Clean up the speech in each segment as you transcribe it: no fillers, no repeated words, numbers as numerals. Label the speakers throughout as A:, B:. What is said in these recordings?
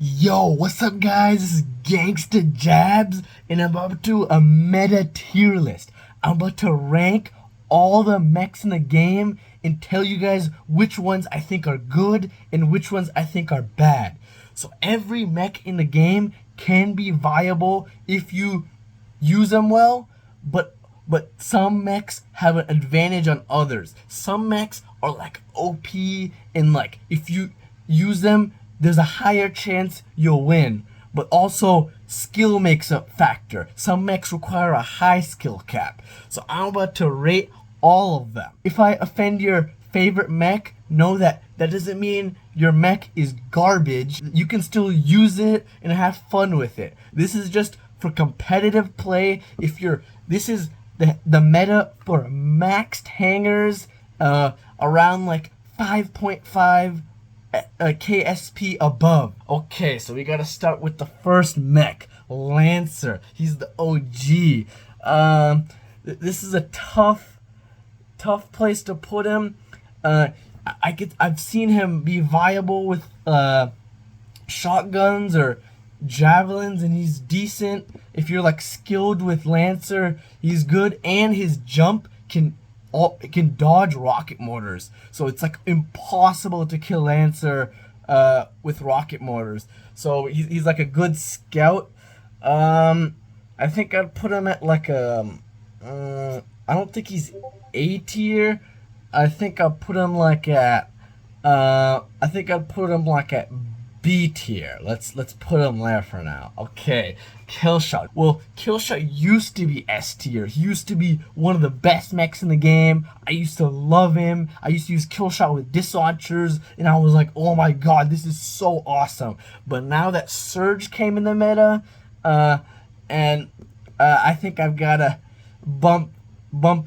A: Yo, what's up guys? This is Gangsta Jabs and I'm about to do a meta tier list. I'm about to rank all the mechs in the game and tell you guys which ones I think are good and which ones I think are bad. So every mech in the game can be viable if you use them well, but some mechs have an advantage on others. Some mechs are like OP and like if you use them there's a higher chance you'll win, but also skill makes a factor. Some mechs require a high skill cap. So I'm about to rate all of them. If I offend your favorite mech, know that doesn't mean your mech is garbage. You can still use it and have fun with it. This is just for competitive play. This is the meta for maxed hangers around like 5.5 KSP above. Okay, so we gotta start with the first mech, Lancer. He's the OG. This is a tough place to put him. I've seen him be viable with shotguns or javelins, and he's decent. If you're like skilled with Lancer, he's good, and his jump can dodge rocket mortars, so it's like impossible to kill Lancer with rocket mortars. So he's like a good scout. I think I'd put him at like a I don't think he's A tier. I think I'll put him like at B tier. Let's put him there for now. Okay, Killshot. Well, Killshot used to be S tier. He used to be one of the best mechs in the game. I used to love him. I used to use Killshot with dislaunchers, and I was like, oh my god, this is so awesome. But now that Surge came in the meta, I think I've gotta bump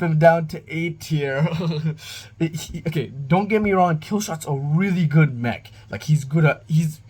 A: him down to A tier. Okay, don't get me wrong, Killshot's a really good mech. Like he's good at he's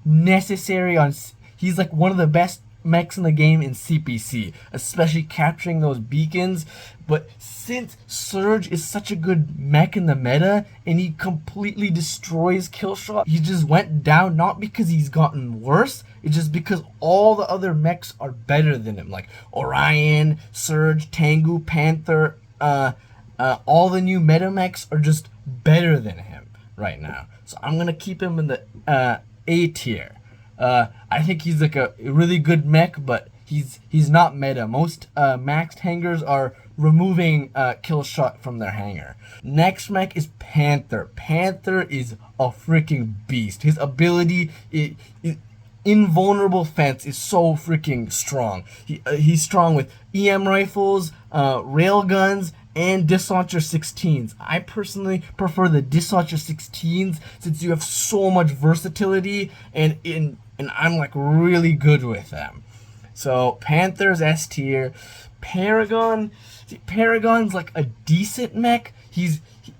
A: necessary on he's like one of the best mechs in the game in CPC, especially capturing those beacons. But since Surge is such a good mech in the meta and he completely destroys Killshot, he just went down, not because he's gotten worse, it's just because all the other mechs are better than him, like Orion, Surge, Tengu, Panther. All the new meta mechs are just better than him right now. So I'm gonna keep him in the A tier. I think he's like a really good mech, but he's not meta. Most maxed hangers are removing Killshot from their hanger. Next mech is Panther. Panther is a freaking beast. His ability, invulnerable fence, is so freaking strong. He's strong with EM rifles, railguns, and dislauncher 16s. I personally prefer the dislauncher 16s since you have so much versatility, and I'm like really good with them. So Panther's S tier. Paragon's like a decent mech.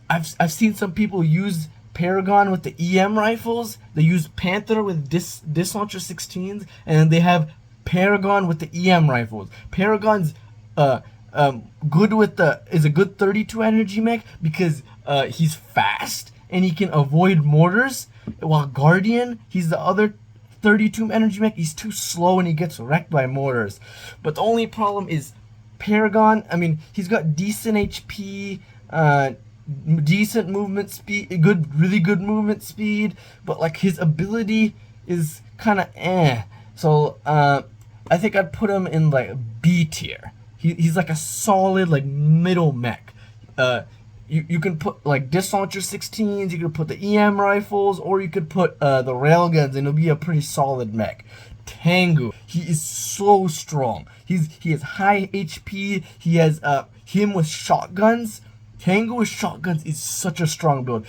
A: I've seen some people use Paragon with the EM rifles. They use Panther with dislauncher 16s, and they have Paragon with the EM rifles. Paragon's good with is a good 32 energy mech because he's fast and he can avoid mortars, while Guardian, he's the other 32 energy mech, he's too slow and he gets wrecked by mortars. But the only problem is Paragon, I mean, he's got decent HP, decent movement speed, really good movement speed, but like his ability is kind of eh. So I think I'd put him in like B tier. He's like a solid like middle mech. You can put like dislauncher 16s, you could put the EM rifles, or you could put the railguns, and it'll be a pretty solid mech. Tengu, he is so strong. He has high HP. He has him with shotguns. Tengu with shotguns is such a strong build.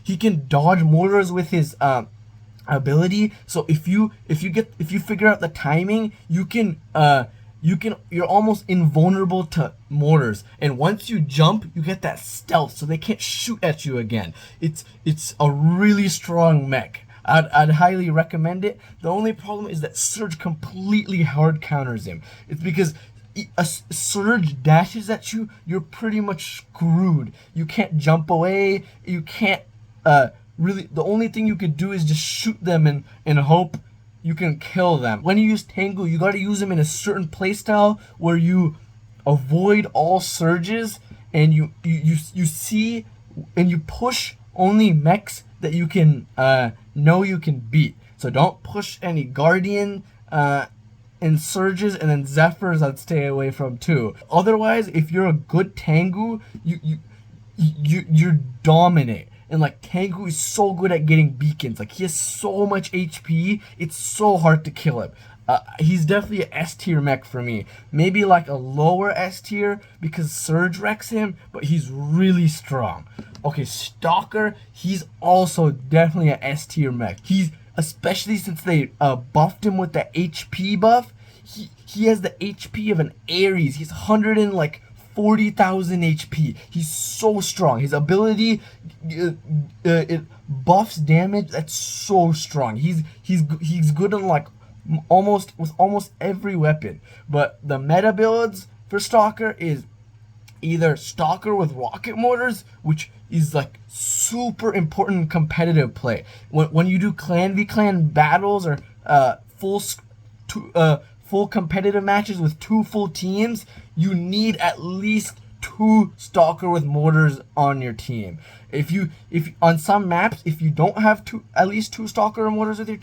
A: He can dodge mortars with his ability. So if you figure out the timing, you're almost invulnerable to mortars, and once you jump you get that stealth, so they can't shoot at you again. It's a really strong mech. I'd highly recommend it. The only problem is that Surge completely hard counters him. It's because a Surge dashes at you, you're pretty much screwed. You can't jump away, you can't really, the only thing you could do is just shoot them and hope you can kill them. When you use Tengu, you gotta use them in a certain playstyle where you avoid all surges, and you see and you push only mechs that you can know you can beat. So don't push any Guardian and surges, and then Zephyrs I'd stay away from too. Otherwise, if you're a good Tengu, you dominate. And like Tengu is so good at getting beacons. Like he has so much HP, it's so hard to kill him. He's definitely an S tier mech for me. Maybe like a lower S tier because Surge wrecks him, but he's really strong. Okay, Stalker, he's also definitely an S tier mech. He's, especially since they buffed him with the HP buff, he has the HP of an Ares. He's 140,000 HP. He's so strong. His ability, it buffs damage. That's so strong. He's good on like almost every weapon. But the meta builds for Stalker is either Stalker with rocket mortars, which is like super important competitive play. When you do clan v clan battles or full competitive matches with 2 full teams, you need at least 2 Stalker with mortars on your team. If on some maps, if you don't have at least 2 Stalker mortars with your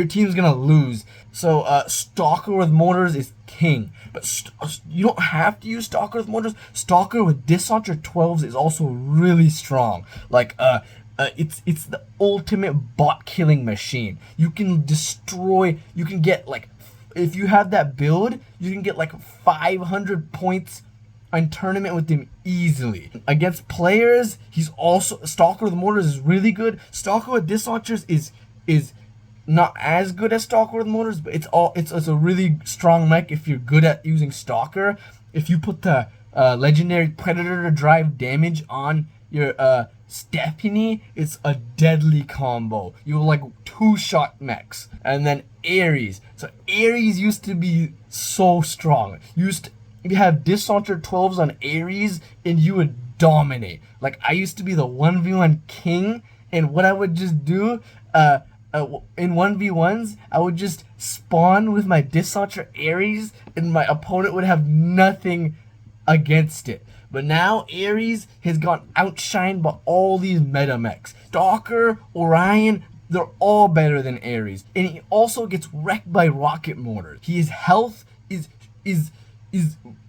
A: team's gonna lose. So Stalker with mortars is king. But you don't have to use Stalker with mortars. Stalker with Dislauncher 12s is also really strong. Like it's the ultimate bot killing machine. You can destroy. You can get like, if you have that build, you can get like 500 points on tournament with him easily. Against players, he's also, Stalker with mortars is really good. Stalker with Dislaunchers is not as good as Stalker with mortars, but it's a really strong mech if you're good at using Stalker. If you put the legendary Predator to drive damage on your Stephanie, it's a deadly combo. You're like 2-shot mechs. And then Ares. So Ares used to be so strong. You have Dislauncher 12s on Ares and you would dominate. Like I used to be the 1v1 king, and what I would just do in 1v1s, I would just spawn with my Dislauncher Ares and my opponent would have nothing against it. But now Ares has got outshined by all these meta mechs. Stalker, Orion, they're all better than Ares. And he also gets wrecked by rocket mortars. His health is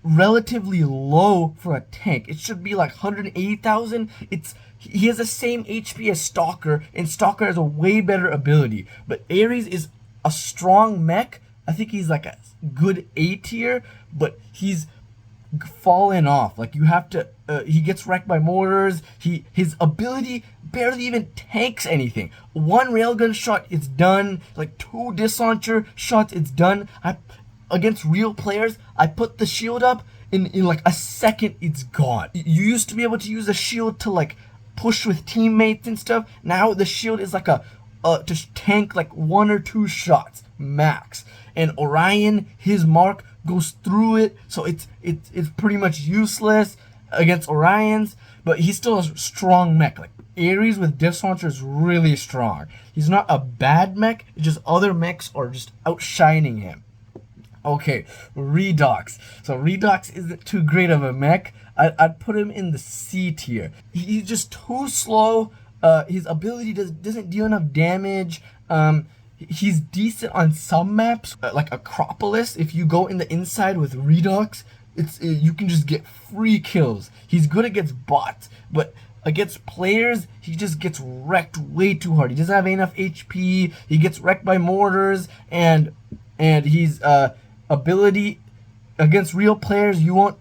A: relatively low for a tank. It should be like 180,000. He has the same HP as Stalker, and Stalker has a way better ability. But Ares is a strong mech. I think he's like a good A tier, but he's fallen off. Like you have to, he gets wrecked by mortars. His ability barely even tanks anything. 1 railgun shot, it's done. Like 2 Dislauncher shots, it's done. Against real players, I put the shield up, in like a second, it's gone. You used to be able to use a shield to like push with teammates and stuff. Now the shield is like to tank like 1 or 2 shots max. And Orion, his mark goes through it, so it's pretty much useless against Orions. But he's still a strong mech. Like Ares with Dislauncher is really strong. He's not a bad mech. It's just other mechs are just outshining him. Okay, Redox. So Redox isn't too great of a mech. I'd put him in the C tier. He's just too slow. His ability doesn't deal enough damage. He's decent on some maps, like Acropolis. If you go in the inside with Redox, you can just get free kills. He's good against bots, but against players, he just gets wrecked way too hard. He doesn't have enough HP. He gets wrecked by mortars, and he's ability against real players, you won't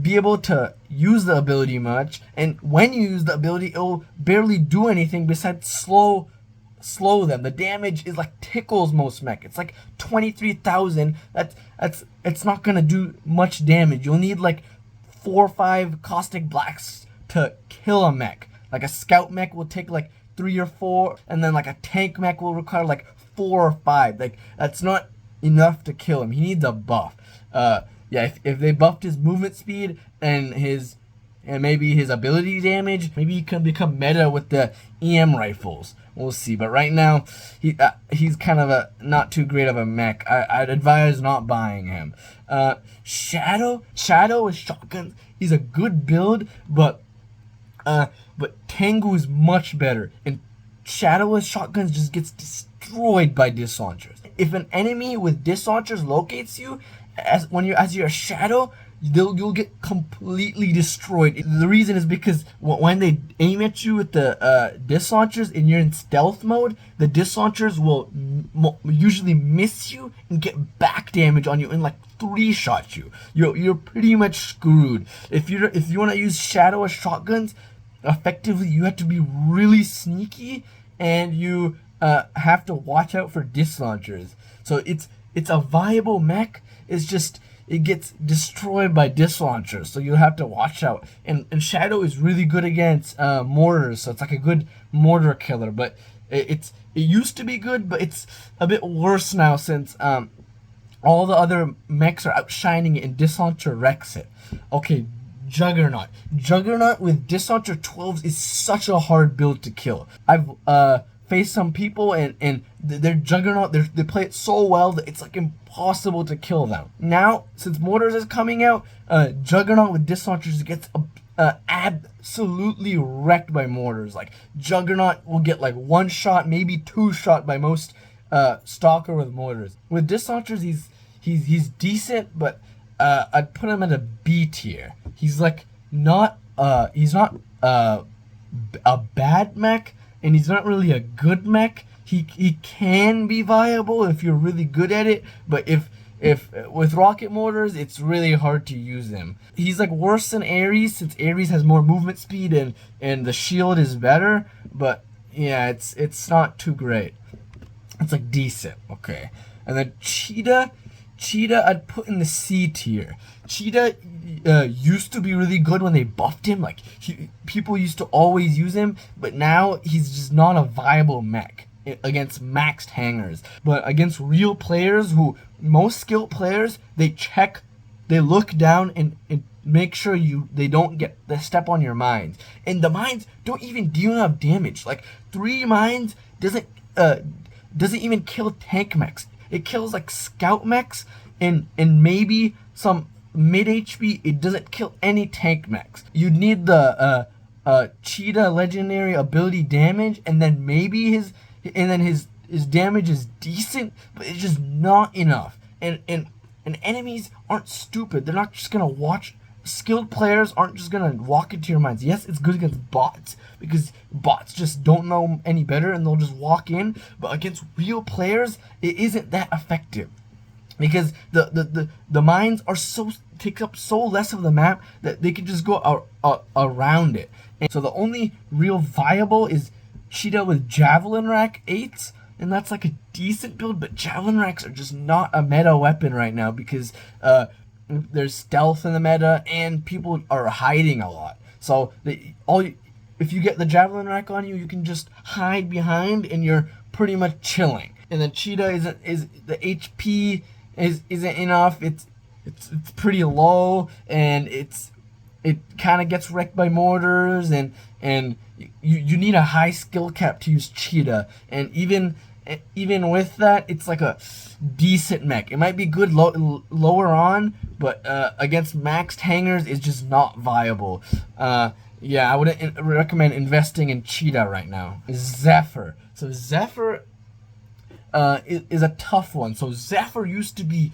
A: be able to use the ability much, and when you use the ability, it'll barely do anything besides slow them. The damage is like tickles most mech. It's like 23,000. It's not gonna do much damage. You'll need like 4 or 5 caustic blacks to kill a mech. Like a scout mech will take like 3 or 4, and then like a tank mech will require like 4 or 5. Like that's not enough to kill him. He needs a buff. Yeah, if they buffed his movement speed and his and maybe his ability damage. Maybe he can become meta with the EM rifles. We'll see. But right now, he's kind of a not too great of a mech. I'd advise not buying him. Shadow with shotguns. He's a good build, but Tengu is much better. And Shadow with shotguns just gets destroyed by disc launchers. If an enemy with disc launchers locates you, as you're a Shadow, you'll get completely destroyed. The reason is because when they aim at you with the disc launchers and you're in stealth mode, the disc launchers will usually miss you and get back damage on you and like 3-shot you. You're pretty much screwed. If you want to use Shadow with shotguns effectively, you have to be really sneaky, and you have to watch out for disc launchers. So it's a viable mech. It's just it gets destroyed by disc launchers, so you have to watch out. And Shadow is really good against mortars, so it's like a good mortar killer. But it used to be good, but it's a bit worse now since all the other mechs are outshining it and disc launcher wrecks it. Okay, Juggernaut. Juggernaut with disc launcher 12s is such a hard build to kill. I've faced some people and their Juggernaut, they play it so well that it's like impossible to kill them. Now, since mortars is coming out, Juggernaut with disc launchers gets absolutely wrecked by mortars. Like Juggernaut will get like 1 shot, maybe 2 shot by most Stalker with mortars. With disc launchers, he's decent, but I'd put him at a B tier. He's like not a bad mech, and he's not really a good mech. He can be viable if you're really good at it, but if with rocket mortars, it's really hard to use him. He's like worse than Ares, since Ares has more movement speed and the shield is better, but yeah, it's not too great. It's like decent, okay. And then Cheetah I'd put in the C tier. Cheetah used to be really good when they buffed him. Like people used to always use him, but now he's just not a viable mech against maxed hangers. But against real players, most skilled players, they look down and make sure they don't get the step on your mines. And the mines don't even deal enough damage. Like 3 mines doesn't even kill tank mechs. It kills like scout mechs and maybe some mid HP. It doesn't kill any tank mechs. You need the Cheetah legendary ability damage, and then maybe his damage is decent, but it's just not enough. And enemies aren't stupid. They're not just gonna watch. Skilled players aren't just gonna walk into your mines. Yes, it's good against bots, because bots just don't know any better and they'll just walk in. But against real players, it isn't that effective, because the mines take up so less of the map that they can just go around it. And so the only real viable is Cheetah with Javelin Rack 8s, and that's like a decent build. But Javelin Racks are just not a meta weapon right now, because there's stealth in the meta and people are hiding a lot. So if you get the Javelin Rack on you, you can just hide behind and you're pretty much chilling. And then Cheetah is the HP isn't enough. It's pretty low, and it kind of gets wrecked by mortars, and you need a high skill cap to use Cheetah. And even with that, it's like a decent mech. It might be good lower on, but against maxed hangers, it's just not viable. Yeah, I wouldn't recommend investing in Cheetah right now. Zephyr. So Zephyr is a tough one. So Zephyr used to be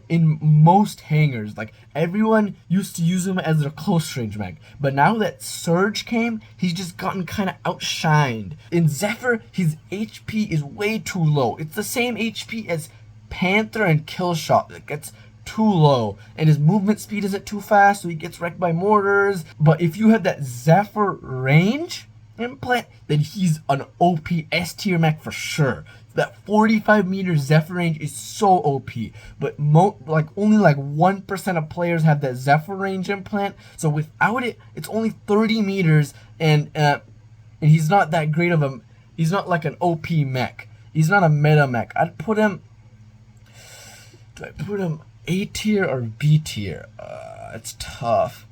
A: in most hangers. Like everyone used to use him as their close range mech. But now that Surge came, he's just gotten kind of outshined. In Zephyr, his HP is way too low. It's the same HP as Panther and Killshot. It gets too low, and his movement speed isn't too fast, so he gets wrecked by mortars. But if you have that Zephyr range implant, then he's an OP S tier mech for sure. That 45 meter Zephyr range is so OP, but only like 1% of players have that Zephyr range implant. So without it, it's only 30 meters, and he's not that great of a. He's not like an OP mech. He's not a meta mech. I'd put him. Do I put him A tier or B tier? It's tough.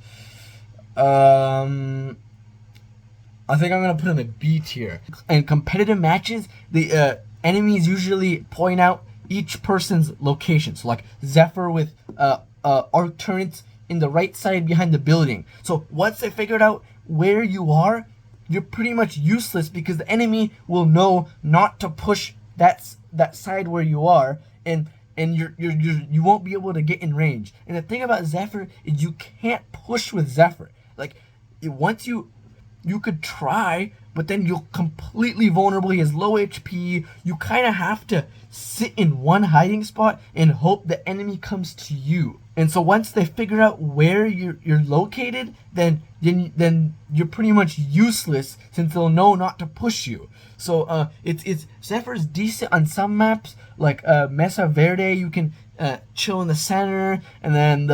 A: I think I'm gonna put him at B tier. In competitive matches, the enemies usually point out each person's location. So like Zephyr with arc turrets in the right side behind the building. So once they figured out where you are, you're pretty much useless because the enemy will know not to push that side where you are, and you won't be able to get in range. And the thing about Zephyr is you can't push with Zephyr. Like once you could try, but then you're completely vulnerable. He has low HP. You kind of have to sit in one hiding spot and hope the enemy comes to you. And so once they figure out where you're located, then you're pretty much useless since they'll know not to push you. So it's Zephyr's decent on some maps like Mesa Verde. You can chill in the center, and then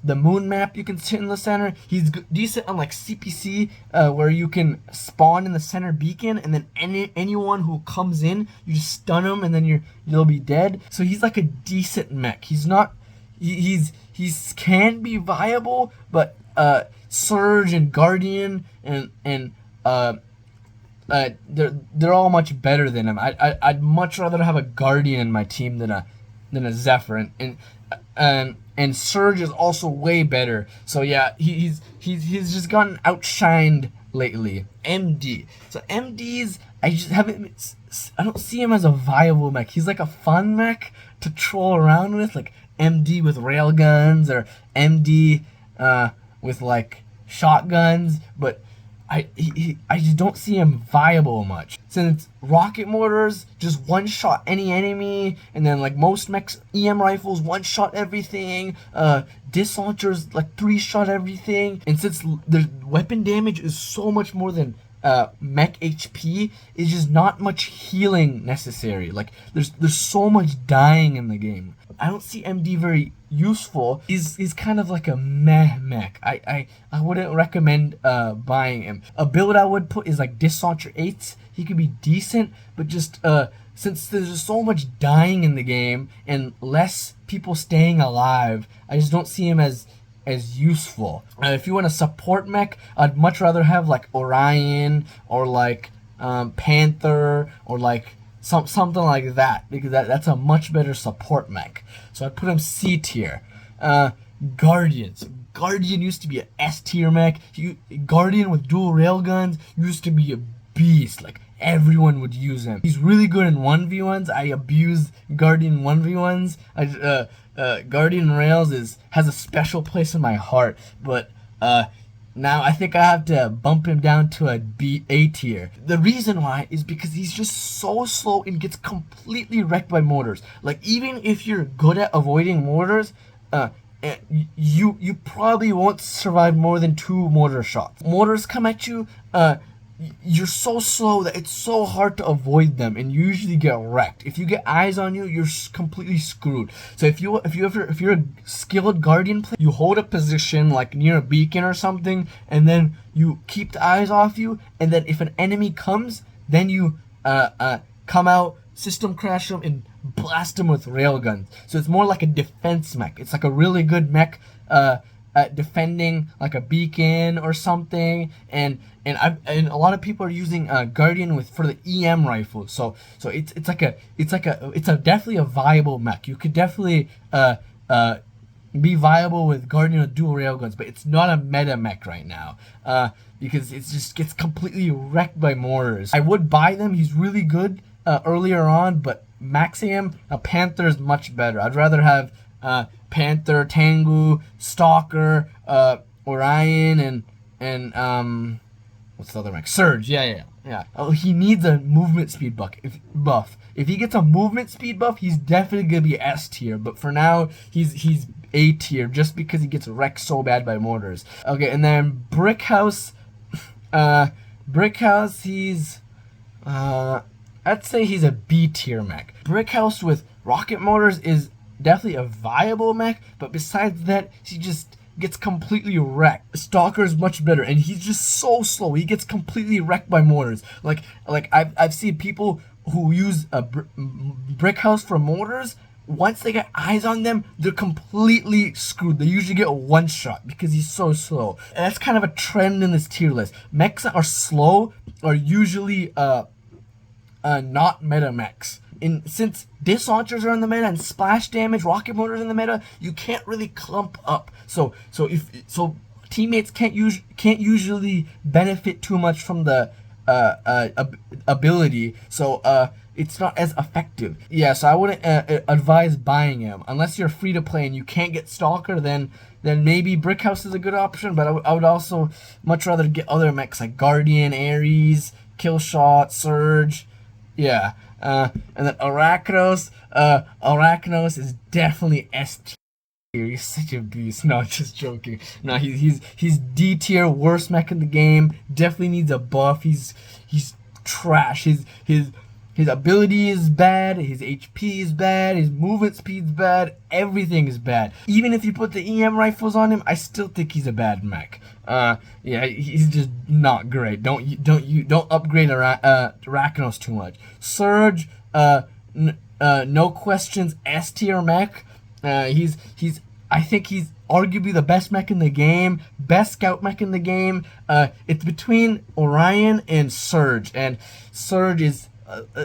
A: the moon map you can sit in the center. He's decent on like CPC where you can spawn in the center beacon, and then anyone who comes in, you just stun them, and then you'll be dead. So he's like a decent mech. He's not he's can be viable, but Surge and Guardian and they're all much better than him. I'd much rather have a Guardian in my team than a Zephyr, and Surge is also way better. So yeah, he's just gotten outshined lately. MD. So MDs, I don't see him as a viable mech. He's like a fun mech to troll around with, like MD with railguns or MD with like shotguns, but I just don't see him viable much. Since rocket mortars just one-shot any enemy, and then like most mechs, EM rifles one-shot everything, disc launchers like 3-shot everything, and since the weapon damage is so much more than mech HP, it's just not much healing necessary. Like there's so much dying in the game. I don't see MD very useful. He's kind of like a meh mech. I wouldn't recommend buying him. A build I would put is like Disc Launcher 8s. He could be decent, but just since there's so much dying in the game and less people staying alive, I just don't see him as useful. If you want a support mech, I'd much rather have like Orion or like Panther or like something like that, because that's a much better support mech. So I'd put him C tier. Guardians. Guardian used to be an S tier mech. Guardian with dual railguns used to be a beast. Like everyone would use him. He's really good in 1v1s. I abuse Guardian 1v1s. Guardian Rails has a special place in my heart, but now I think I have to bump him down to A tier. The reason why is because he's just so slow and gets completely wrecked by mortars. Like even if you're good at avoiding mortars, you probably won't survive more than 2 mortar shots. Mortars come at you, you're so slow that it's so hard to avoid them, and you usually get wrecked. If you get eyes on you, you're completely screwed. So if you're a skilled Guardian player, you hold a position like near a beacon or something, and then you keep the eyes off you, and then if an enemy comes, then you come out, system crash them, and blast them with railguns. So it's more like a defense mech. It's like a really good mech at defending like a beacon or something, and a lot of people are using Guardian for the EM rifles. So it's definitely a viable mech. You could definitely be viable with Guardian with dual railguns, but it's not a meta mech right now because it just gets completely wrecked by mortars. I would buy them. He's really good earlier on, but maxing him, a Panther is much better. I'd rather have Panther, Tengu, Stalker, Orion, and what's the other mech? Surge. Yeah. Oh, he needs a movement speed buff. If he gets a movement speed buff, he's definitely gonna be S tier. But for now, he's A tier just because he gets wrecked so bad by mortars. Okay, and then Brick House. Brick House, I'd say he's a B tier mech. Brick House with rocket mortars is definitely a viable mech, but besides that, he just gets completely wrecked. Stalker is much better, and he's just so slow. He gets completely wrecked by mortars. Like I've seen people who use a brick house for mortars, once they get eyes on them, they're completely screwed. They usually get one shot because he's so slow. And that's kind of a trend in this tier list. Mechs that are slow are usually not meta mechs. Since disc launchers are in the meta and splash damage, rocket motors in the meta, you can't really clump up. So teammates can't usually benefit too much from the ability. So it's not as effective. Yeah, so I wouldn't advise buying him unless you're free to play and you can't get Stalker. Then maybe Brick House is a good option. But I would also much rather get other mechs like Guardian, Ares, Killshot, Surge. Yeah. And then Arakros is definitely S tier. He's such a beast. No, just joking. No, he's D tier, worst mech in the game. Definitely needs a buff. He's trash. His ability is bad, his HP is bad, his movement speed's bad, everything is bad. Even if you put the EM rifles on him, I still think he's a bad mech. Yeah, he's just not great. Don't upgrade Araknos too much. Surge, no questions, S tier mech. I think he's arguably the best mech in the game, best scout mech in the game. It's between Orion and Surge is.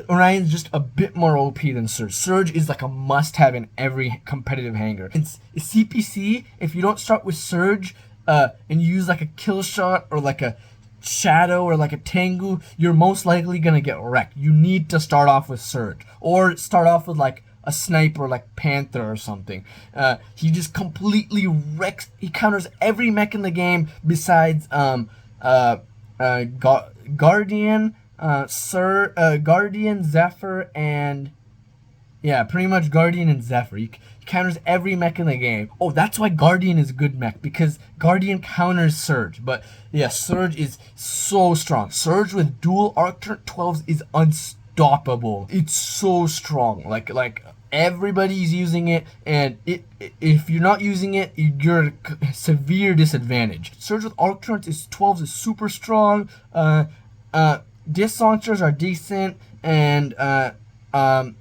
A: Orion's just a bit more OP than Surge. Surge is like a must-have in every competitive hangar. In CPC, if you don't start with Surge and use like a kill shot or like a Shadow or like a Tengu, you're most likely gonna get wrecked. You need to start off with Surge or start off with like a sniper like Panther or something. He just completely wrecks. He counters every mech in the game besides Guardian. Guardian, Zephyr, and yeah, pretty much Guardian and Zephyr. He counters every mech in the game. Oh, that's why Guardian is a good mech, because Guardian counters Surge. But yeah, Surge is so strong. Surge with dual arc turret 12s is unstoppable. It's so strong. Like everybody's using it, and if you're not using it, you're at a severe disadvantage. Surge with arc turrets 12s is super strong. Disc launchers are decent, and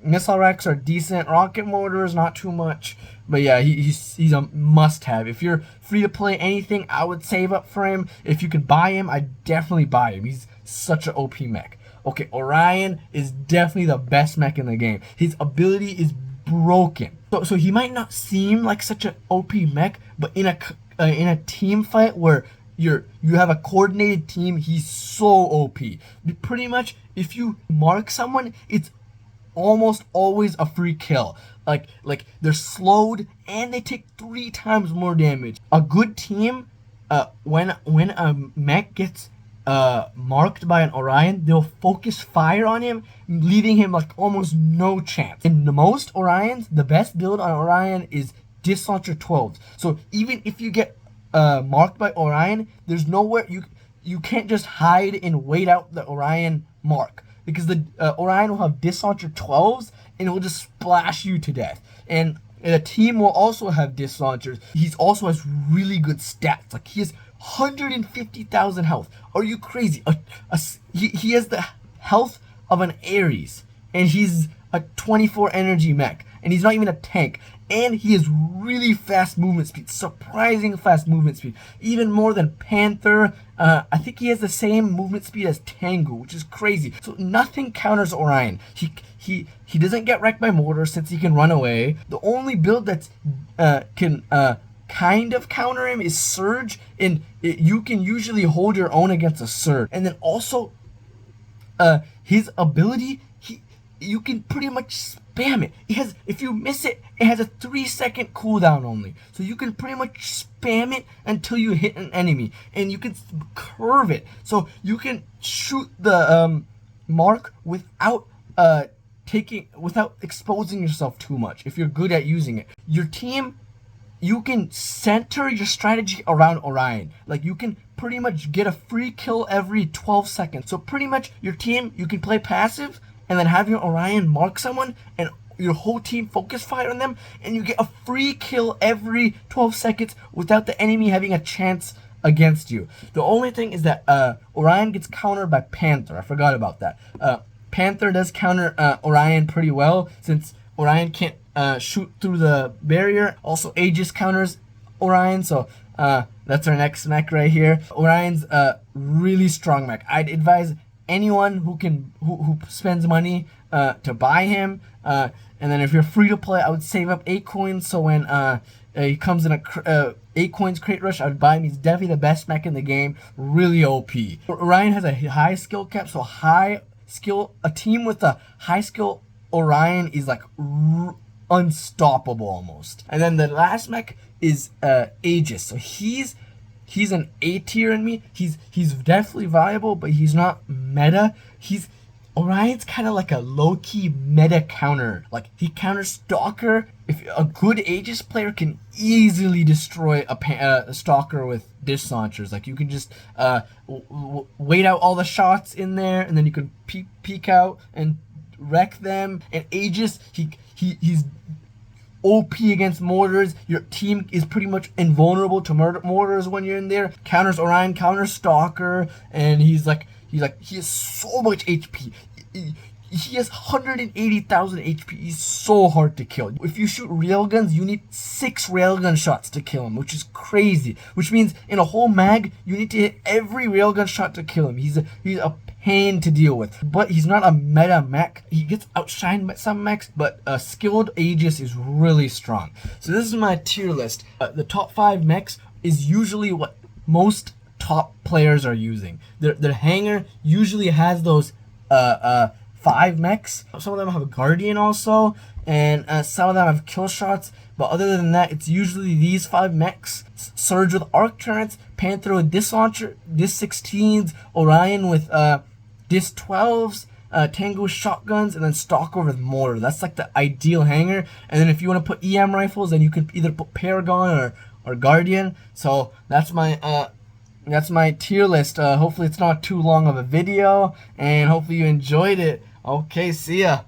A: missile racks are decent. Rocket motors, not too much. But yeah, he's a must-have. If you're free to play anything, I would save up for him. If you could buy him, I'd definitely buy him. He's such an OP mech. Okay, Orion is definitely the best mech in the game. His ability is broken. So he might not seem like such an OP mech, but in a team fight where you have a coordinated team, he's so OP. Pretty much, if you mark someone, it's almost always a free kill. Like they're slowed and they take 3 times more damage. A good team, when a mech gets marked by an Orion, they'll focus fire on him, leaving him like almost no chance. In the most Orions, the best build on Orion is Disc Launcher 12. So even if you get marked by Orion, there's nowhere you can't just hide and wait out the Orion mark, because the Orion will have Disc Launcher 12s and it will just splash you to death. And the team will also have Disc Launchers. He also has really good stats. Like he has 150,000 health. Are you crazy? He has the health of an Ares, and he's a 24 energy mech, and he's not even a tank. And he has really fast movement speed, surprising fast movement speed, even more than Panther. I think he has the same movement speed as Tengu, which is crazy. So nothing counters Orion. He doesn't get wrecked by mortar since he can run away. The only build that's can kind of counter him is Surge, and you can usually hold your own against a Surge. And then also, his ability, you can pretty much spam it. If you miss it, it has a 3-second cooldown only. So you can pretty much spam it until you hit an enemy, and you can curve it. So you can shoot the mark without exposing yourself too much if you're good at using it. Your team, you can center your strategy around Orion. Like you can pretty much get a free kill every 12 seconds. So pretty much your team, you can play passive and then have your Orion mark someone and your whole team focus fire on them, and you get a free kill every 12 seconds without the enemy having a chance against you. The only thing is that Orion gets countered by Panther. I forgot about that. Panther does counter Orion pretty well, since Orion can't shoot through the barrier. Also, Aegis counters Orion, so that's our next mech right here. Orion's a really strong mech. I'd advise anyone who spends money to buy him. And then if you're free to play, I would save up 8 coins. So when he comes in a 8 coins crate rush, I would buy him. He's definitely the best mech in the game. Really OP. Orion has a high skill cap, so high skill. A team with a high skill Orion is like unstoppable almost. And then the last mech is Aegis. So he's an A tier in me. He's definitely viable, but he's not meta. Orion's kind of like a low-key meta counter. Like, he counters Stalker. If a good Aegis player can easily destroy a Stalker with dish launchers. Like, you can just wait out all the shots in there, and then you can peek out and wreck them. And Aegis, he's OP against mortars. Your team is pretty much invulnerable to mortars when you're in there. Counters Orion, counters Stalker, and he has so much HP. He has 180,000 HP. He's so hard to kill. If you shoot railguns, you need 6 railgun shots to kill him, which is crazy. Which means in a whole mag, you need to hit every railgun shot to kill him. He's a pain to deal with. But he's not a meta mech. He gets outshined by some mechs, but a skilled Aegis is really strong. So this is my tier list. The top 5 mechs is usually what most top players are using. Their hanger usually has those 5 mechs. Some of them have a Guardian also, and some of them have kill shots. But other than that, it's usually these 5 mechs. Surge with arc turrets, Panther with disc launcher, disc 16s, Orion with disc 12s, Tango with shotguns, and then Stalker with mortar. That's like the ideal hanger. And then if you want to put EM rifles, then you can either put Paragon or Guardian. So that's my tier list. Hopefully it's not too long of a video, and hopefully you enjoyed it. Okay, see ya.